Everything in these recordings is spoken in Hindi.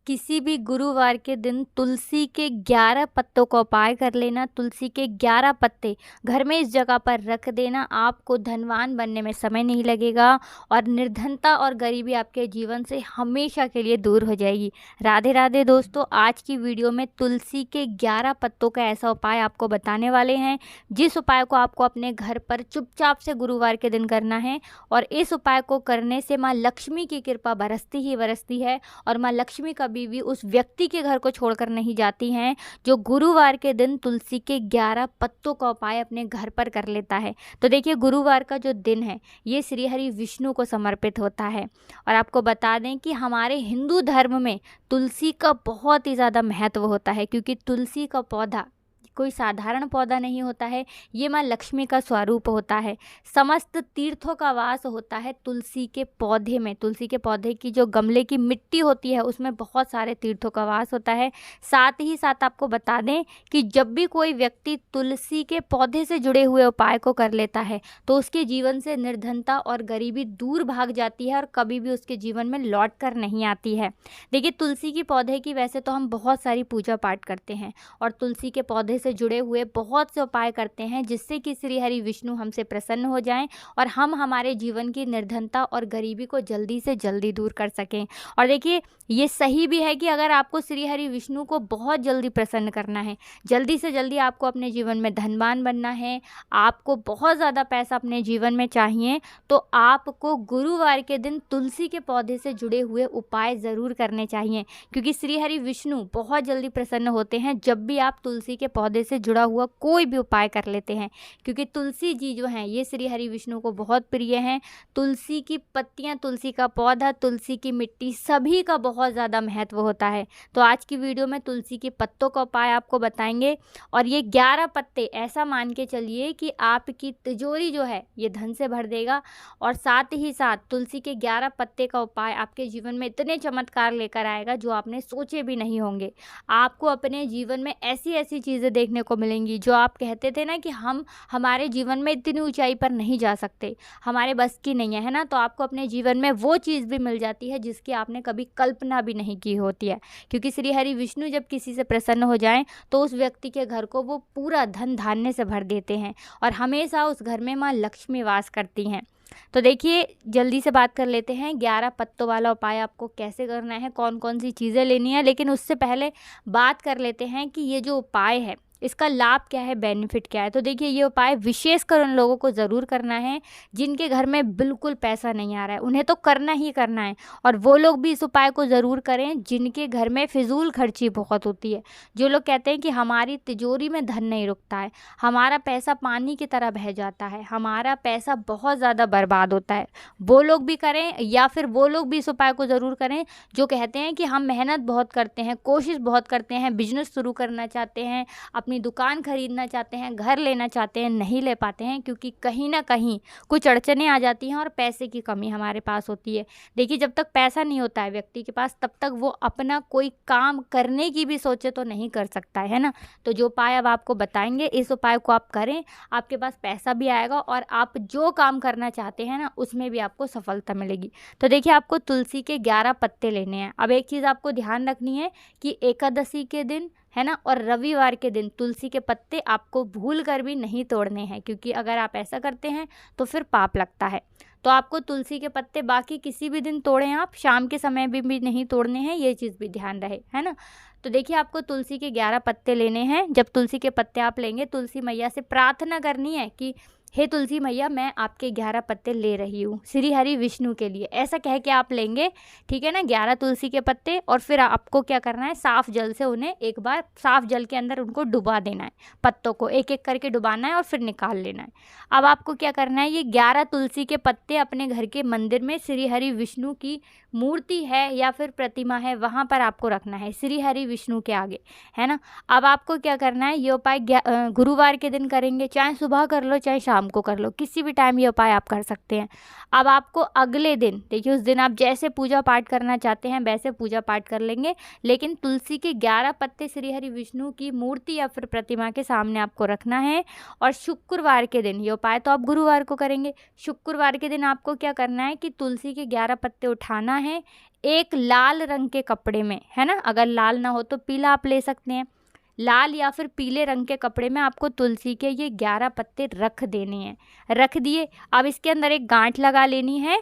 किसी भी गुरुवार के दिन तुलसी के 11 पत्तों का उपाय कर लेना। तुलसी के 11 पत्ते घर में इस जगह पर रख देना। आपको धनवान बनने में समय नहीं लगेगा और निर्धनता और गरीबी आपके जीवन से हमेशा के लिए दूर हो जाएगी। राधे राधे दोस्तों, आज की वीडियो में तुलसी के 11 पत्तों का ऐसा उपाय आपको बताने वाले हैं जिस उपाय को आपको अपने घर पर चुपचाप से गुरुवार के दिन करना है। और इस उपाय को करने से माँ लक्ष्मी की कृपा बरसती ही बरसती है और माँ लक्ष्मी कभी भी उस व्यक्ति के घर को छोड़कर नहीं जाती हैं जो गुरुवार के दिन तुलसी के 11 पत्तों का उपाय अपने घर पर कर लेता है। तो देखिए, गुरुवार का जो दिन है ये श्री हरि विष्णु को समर्पित होता है। और आपको बता दें कि हमारे हिंदू धर्म में तुलसी का बहुत ही ज़्यादा महत्व होता है, क्योंकि तुलसी का पौधा कोई साधारण पौधा नहीं होता है, ये माँ लक्ष्मी का स्वरूप होता है। समस्त तीर्थों का वास होता है तुलसी के पौधे में। तुलसी के पौधे की जो गमले की मिट्टी होती है उसमें बहुत सारे तीर्थों का वास होता है। साथ ही साथ आपको बता दें कि जब भी कोई व्यक्ति तुलसी के पौधे से जुड़े हुए उपाय को कर लेता है तो उसके जीवन से निर्धनता और गरीबी दूर भाग जाती है और कभी भी उसके जीवन में लौट कर नहीं आती है। देखिए, तुलसी की पौधे की वैसे तो हम बहुत सारी पूजा पाठ करते हैं और तुलसी के पौधे से जुड़े हुए बहुत से उपाय करते हैं जिससे कि श्री हरि विष्णु हमसे प्रसन्न हो जाएं और हम हमारे जीवन की निर्धनता और गरीबी को जल्दी से जल्दी दूर कर सकें। और देखिए, ये सही भी है कि अगर आपको श्री हरि विष्णु को बहुत जल्दी प्रसन्न करना है, जल्दी से जल्दी आपको अपने जीवन में धनवान बनना है, आपको बहुत ज़्यादा पैसा अपने जीवन में चाहिए, तो आपको गुरुवार के दिन तुलसी के पौधे से जुड़े हुए उपाय ज़रूर करने चाहिए, क्योंकि श्री हरि विष्णु बहुत जल्दी प्रसन्न होते हैं जब भी आप तुलसी के पौधे से जुड़ा हुआ कोई भी उपाय कर लेते हैं। क्योंकि तुलसी जी जो हैं ये श्री हरि विष्णु को बहुत प्रिय हैं। तुलसी की पत्तियां, तुलसी का पौधा, तुलसी की मिट्टी सभी का बहुत ज़्यादा महत्व होता है। तो आज की वीडियो में तुलसी के पत्तों का उपाय आपको बताएंगे और ये 11 पत्ते ऐसा मान के चलिए कि आपकी तिजोरी जो है ये धन से भर देगा। और साथ ही साथ तुलसी के 11 पत्ते का उपाय आपके जीवन में इतने चमत्कार लेकर आएगा जो आपने सोचे भी नहीं होंगे। आपको अपने जीवन में ऐसी ऐसी चीज़ें देखने को मिलेंगी जो आप कहते थे ना कि हम हमारे जीवन में इतनी ऊंचाई पर नहीं जा सकते, हमारे बस की नहीं है ना, तो आपको अपने जीवन में वो चीज़ भी मिल जाती है जिसकी आपने कभी कल्पना भी नहीं की होती है। क्योंकि श्री हरि विष्णु जब किसी से प्रसन्न हो जाएं तो उस व्यक्ति के घर को वो पूरा धन धान्य से भर देते हैं और हमेशा उस घर में माँ लक्ष्मी वास करती हैं। तो देखिए, जल्दी से बात कर लेते हैं 11 पत्तों वाला उपाय आपको कैसे करना है, कौन कौन सी चीज़ें लेनी है। लेकिन उससे पहले बात कर लेते हैं कि ये जो उपाय है इसका लाभ क्या है, बेनिफिट क्या है। तो देखिए, ये उपाय विशेषकर उन लोगों को ज़रूर करना है जिनके घर में बिल्कुल पैसा नहीं आ रहा है, उन्हें तो करना ही करना है। और वो लोग भी इस उपाय को ज़रूर करें जिनके घर में फिजूल खर्ची बहुत होती है, जो लोग कहते हैं कि हमारी तिजोरी में धन नहीं रुकता है, हमारा पैसा पानी की तरह बह जाता है, हमारा पैसा बहुत ज़्यादा बर्बाद होता है, वो लोग भी करें। या फिर वो लोग भी इस उपाय को ज़रूर करें जो कहते हैं कि हम मेहनत बहुत करते हैं, कोशिश बहुत करते हैं, बिजनेस शुरू करना चाहते हैं, अपनी दुकान खरीदना चाहते हैं, घर लेना चाहते हैं, नहीं ले पाते हैं क्योंकि कहीं ना कहीं कुछ अड़चनें आ जाती हैं और पैसे की कमी हमारे पास होती है। देखिए, जब तक पैसा नहीं होता है व्यक्ति के पास तब तक वो अपना कोई काम करने की भी सोचे तो नहीं कर सकता है ना। तो जो उपाय अब आपको बताएंगे इस उपाय को आप करें, आपके पास पैसा भी आएगा और आप जो काम करना चाहते हैं ना उसमें भी आपको सफलता मिलेगी। तो देखिए, आपको तुलसी के 11 पत्ते लेने हैं। अब एक चीज़ आपको ध्यान रखनी है कि एकादशी के दिन है ना और रविवार के दिन तुलसी के पत्ते आपको भूल कर भी नहीं तोड़ने हैं, क्योंकि अगर आप ऐसा करते हैं तो फिर पाप लगता है। तो आपको तुलसी के पत्ते बाकी किसी भी दिन तोड़ें, आप शाम के समय भी नहीं तोड़ने हैं, ये चीज़ भी ध्यान रहे, है ना। तो देखिए, आपको तुलसी के 11 पत्ते लेने हैं। जब तुलसी के पत्ते आप लेंगे, तुलसी मैया से प्रार्थना करनी है कि हे तुलसी मैया, मैं आपके 11 पत्ते ले रही हूँ श्री हरि विष्णु के लिए, ऐसा कह के आप लेंगे, ठीक है ना, 11 तुलसी के पत्ते। और फिर आपको क्या करना है, साफ़ जल से उन्हें एक बार साफ़ जल के अंदर उनको डुबा देना है, पत्तों को एक एक करके डुबाना है और फिर निकाल लेना है। अब आपको क्या करना है, ये 11 तुलसी के पत्ते अपने घर के मंदिर में श्री हरि विष्णु की मूर्ति है या फिर प्रतिमा है वहाँ पर आपको रखना है, श्री हरि विष्णु के आगे, है ना। अब आपको क्या करना है, ये उपाय गुरुवार के दिन करेंगे, चाहे सुबह कर लो चाहे शाम शाम को कर लो, किसी भी टाइम ये उपाय आप कर सकते हैं। अब आपको अगले दिन, देखिए उस दिन आप जैसे पूजा पाठ करना चाहते हैं वैसे पूजा पाठ कर लेंगे, लेकिन तुलसी के 11 पत्ते श्री हरि विष्णु की मूर्ति या फिर प्रतिमा के सामने आपको रखना है। और शुक्रवार के दिन, ये उपाय तो आप गुरुवार को करेंगे, शुक्रवार के दिन आपको क्या करना है कि तुलसी के 11 पत्ते उठाना है, एक लाल रंग के कपड़े में, है ना, अगर लाल ना हो तो पीला आप ले सकते हैं, लाल या फिर पीले रंग के कपड़े में आपको तुलसी के ये 11 पत्ते रख देने हैं। रख दिए, अब इसके अंदर एक गांठ लगा लेनी है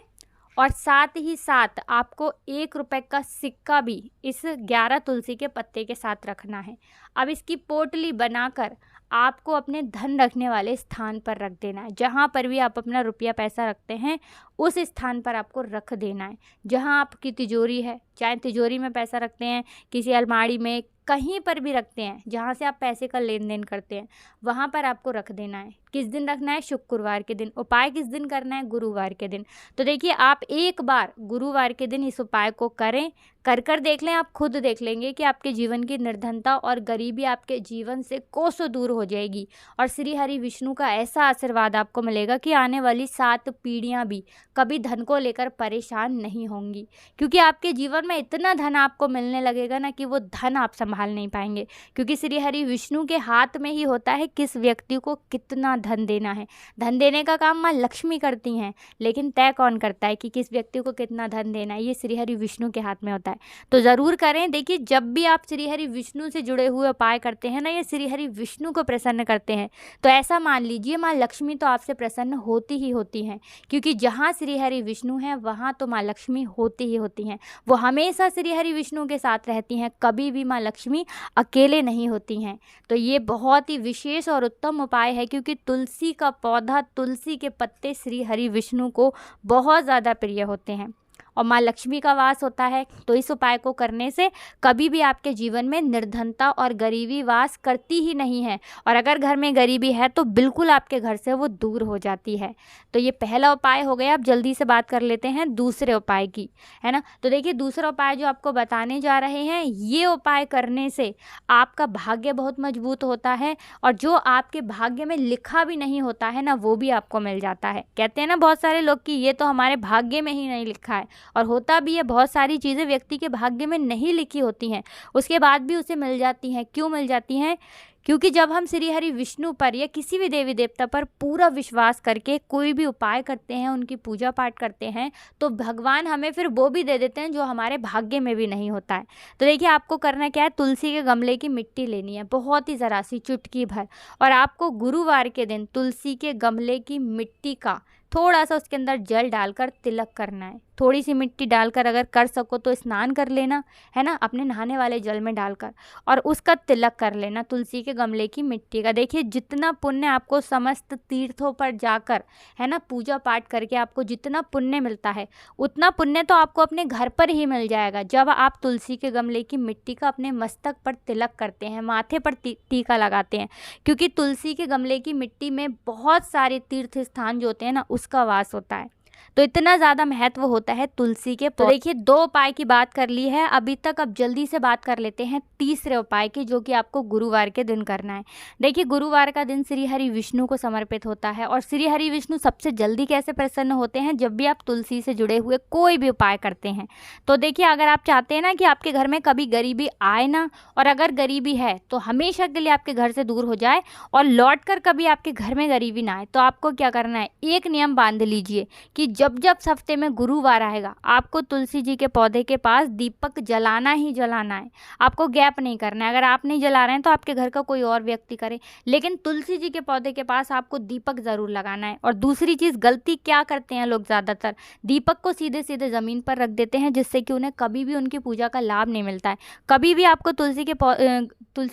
और साथ ही साथ आपको 1 रुपए का सिक्का भी इस 11 तुलसी के पत्ते के साथ रखना है। अब इसकी पोटली बनाकर आपको अपने धन रखने वाले स्थान पर रख देना है। जहाँ पर भी आप अपना रुपया पैसा रखते हैं उस स्थान पर आपको रख देना है। जहाँ आपकी तिजोरी है, चाहे तिजोरी में पैसा रखते हैं, किसी अलमारी में, कहीं पर भी रखते हैं, जहाँ से आप पैसे का लेन देन करते हैं वहाँ पर आपको रख देना है। किस दिन रखना है? शुक्रवार के दिन। उपाय किस दिन करना है? गुरुवार के दिन। तो देखिए आप एक बार गुरुवार के दिन इस उपाय को करें, कर देख लें, आप खुद देख लेंगे कि आपके जीवन की निर्धनता और गरीबी आपके जीवन से कोसों दूर हो जाएगी और श्री हरि विष्णु का ऐसा आशीर्वाद आपको मिलेगा कि आने वाली 7 पीढ़ियां भी कभी धन को लेकर परेशान नहीं होंगी, क्योंकि आपके जीवन में इतना धन आपको मिलने लगेगा ना कि वो धन आप संभाल नहीं पाएंगे, क्योंकि श्री हरि विष्णु के हाथ में ही होता है किस व्यक्ति को कितना धन देना है। धन देने का काम माँ लक्ष्मी करती हैं, लेकिन तय कौन करता है कि किस व्यक्ति को कितना धन देना है? ये श्री हरि विष्णु के हाथ में होता है। तो ज़रूर करें। देखिए जब भी आप श्री हरि विष्णु से जुड़े हुए उपाय करते हैं ना, ये श्री हरि विष्णु को प्रसन्न करते हैं, तो ऐसा मान लीजिए माँ लक्ष्मी तो आपसे प्रसन्न होती ही होती हैं, क्योंकि जहाँ श्री हरि विष्णु हैं वहाँ तो माँ लक्ष्मी होती ही होती हैं। वो हमेशा श्री हरि विष्णु के साथ रहती हैं, कभी भी माँ लक्ष्मी अकेले नहीं होती हैं। तो ये बहुत ही विशेष और उत्तम उपाय है, क्योंकि तुलसी का पौधा, तुलसी के पत्ते श्री हरि विष्णु को बहुत ज़्यादा प्रिय होते हैं और माँ लक्ष्मी का वास होता है। तो इस उपाय को करने से कभी भी आपके जीवन में निर्धनता और गरीबी वास करती ही नहीं है, और अगर घर में गरीबी है तो बिल्कुल आपके घर से वो दूर हो जाती है। तो ये पहला उपाय हो गया। अब जल्दी से बात कर लेते हैं दूसरे उपाय की, है ना। तो देखिए दूसरा उपाय जो आपको बताने जा रहे हैं, ये उपाय करने से आपका भाग्य बहुत मजबूत होता है और जो आपके भाग्य में लिखा भी नहीं होता है ना, वो भी आपको मिल जाता है। कहते हैं ना बहुत सारे लोग कि ये तो हमारे भाग्य में ही नहीं लिखा है, और होता भी है। बहुत सारी चीज़ें व्यक्ति के भाग्य में नहीं लिखी होती हैं, उसके बाद भी उसे मिल जाती हैं। क्यों मिल जाती हैं? क्योंकि जब हम श्री हरि विष्णु पर या किसी भी देवी देवता पर पूरा विश्वास करके कोई भी उपाय करते हैं, उनकी पूजा पाठ करते हैं, तो भगवान हमें फिर वो भी दे देते हैं जो हमारे भाग्य में भी नहीं होता है। तो देखिए आपको करना क्या है, तुलसी के गमले की मिट्टी लेनी है, बहुत ही ज़रा सी, चुटकी भर, और आपको गुरुवार के दिन तुलसी के गमले की मिट्टी का थोड़ा सा उसके अंदर जल डालकर तिलक करना है। थोड़ी सी मिट्टी डालकर अगर कर सको तो स्नान कर लेना, है ना, अपने नहाने वाले जल में डालकर, और उसका तिलक कर लेना तुलसी के गमले की मिट्टी का। देखिए जितना पुण्य आपको समस्त तीर्थों पर जाकर, है ना, पूजा पाठ करके आपको जितना पुण्य मिलता है, उतना पुण्य तो आपको अपने घर पर ही मिल जाएगा जब आप तुलसी के गमले की मिट्टी का अपने मस्तक पर तिलक करते हैं, माथे पर टीका लगाते हैं। क्योंकि तुलसी के गमले की मिट्टी में बहुत सारे तीर्थ स्थान जो होते हैं ना, उसका वास होता है। तो इतना ज़्यादा महत्व होता है तुलसी के। तो देखिए 2 उपाय की बात कर ली है अभी तक। अब जल्दी से बात कर लेते हैं तीसरे उपाय की, जो कि आपको गुरुवार के दिन करना है। देखिए गुरुवार का दिन श्री हरि विष्णु को समर्पित होता है, और श्री हरि विष्णु सबसे जल्दी कैसे प्रसन्न होते हैं? जब भी आप तुलसी से जुड़े हुए कोई भी उपाय करते हैं। तो देखिए अगर आप चाहते हैं ना कि आपके घर में कभी गरीबी आए ना, और अगर गरीबी है तो हमेशा के लिए आपके घर से दूर हो जाए और लौट कर कभी आपके घर में गरीबी ना आए, तो आपको क्या करना है, एक नियम बांध लीजिए कि जब हफ्ते में गुरुवार आएगा, आपको तुलसी जी के पौधे के पास दीपक जलाना ही जलाना है। आपको गैप नहीं करना है। अगर आप नहीं जला रहे हैं तो आपके घर का कोई और व्यक्ति करे, लेकिन तुलसी जी के पौधे के पास आपको दीपक ज़रूर लगाना है। और दूसरी चीज़, गलती क्या करते हैं लोग ज़्यादातर, दीपक को सीधे सीधे ज़मीन पर रख देते हैं, जिससे कि उन्हें कभी भी उनकी पूजा का लाभ नहीं मिलता है। कभी भी आपको तुलसी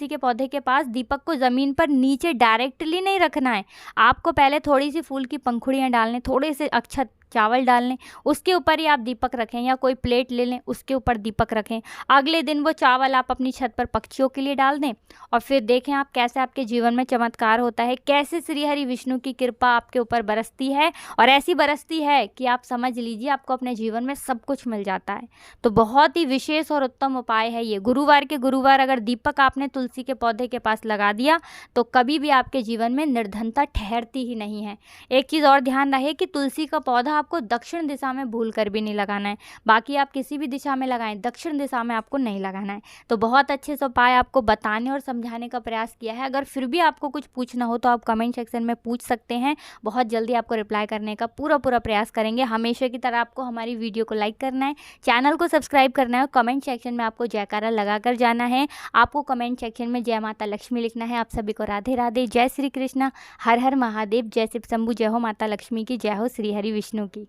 के पौधे के पास दीपक को ज़मीन पर नीचे डायरेक्टली नहीं रखना है। आपको पहले थोड़ी सी फूल की पंखुड़ियाँ डालने, थोड़े से अक्षत चावल डाल लें, उसके ऊपर ही आप दीपक रखें या कोई प्लेट ले लें उसके ऊपर दीपक रखें। अगले दिन वो चावल आप अपनी छत पर पक्षियों के लिए डाल दें और फिर देखें आप कैसे आपके जीवन में चमत्कार होता है, कैसे श्री हरि विष्णु की कृपा आपके ऊपर बरसती है और ऐसी बरसती है कि आप समझ लीजिए आपको अपने जीवन में सब कुछ मिल जाता है। तो बहुत ही विशेष और उत्तम उपाय है ये। गुरुवार के गुरुवार अगर दीपक आपने तुलसी के पौधे के पास लगा दिया तो कभी भी आपके जीवन में निर्धनता ठहरती ही नहीं है। एक चीज़ और ध्यान रहे कि तुलसी का पौधा आपको दक्षिण दिशा में भूल कर भी नहीं लगाना है, बाकी आप किसी भी दिशा में लगाएं, दक्षिण दिशा में आपको नहीं लगाना है। तो बहुत अच्छे से उपाय आपको बताने और समझाने का प्रयास किया है। अगर फिर भी आपको कुछ पूछना हो तो आप कमेंट सेक्शन में पूछ सकते हैं, बहुत जल्दी आपको रिप्लाई करने का पूरा प्रयास करेंगे। हमेशा की तरह आपको हमारी वीडियो को लाइक करना है, चैनल को सब्सक्राइब करना है और कमेंट सेक्शन में आपको जयकारा लगा कर जाना है। आपको कमेंट सेक्शन में जय माता लक्ष्मी लिखना है। आप सभी को राधे राधे, जय श्री कृष्णा, हर हर महादेव, जय शिव शंभु, जय हो माता लक्ष्मी की, जय हो श्री हरि विष्णु की।